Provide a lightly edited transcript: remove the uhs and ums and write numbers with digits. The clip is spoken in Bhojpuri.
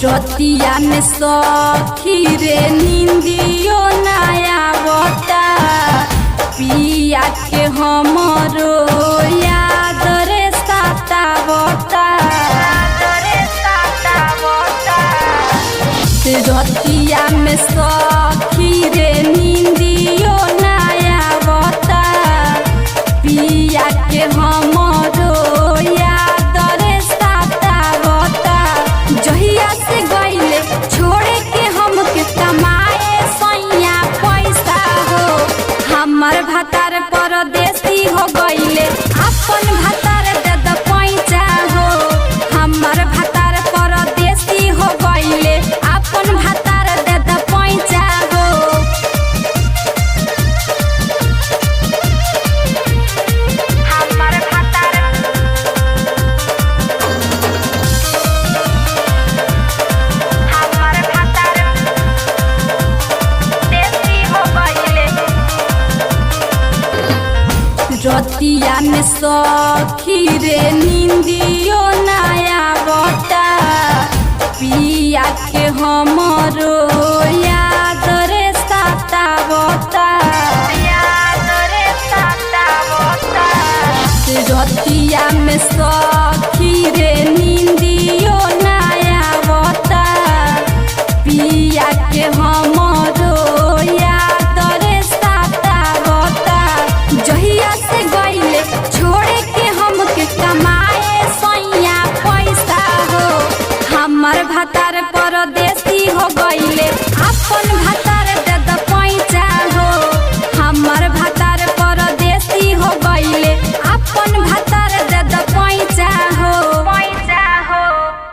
रतिया में सखी रे नींदियो नया बता पिया के हमरो याद रे साता बता रतिया में सखी रे नींदियो नया बता पिया के हमरो याद रे साता बता जहिया से गईले छोड़े के हमके कमाए सैया पैसा हो हमर भतार परदेसी हो गईले अपन भतार दे द पैसा हो हमर भतार परदेसी हो गईले अपन भतार दे द पैसा हो हमर भतार रतिया में सखी रे नींदियो नया बता पिया के हमरो याद रे साता बता रतिया में सखी रे नींदियो नया बता पिया के हमरो याद रे साता बता जहिया से गईले छोड़े के हमके कमाए सैया पैसा हो हमर भतार परदेसी हो गईले अपन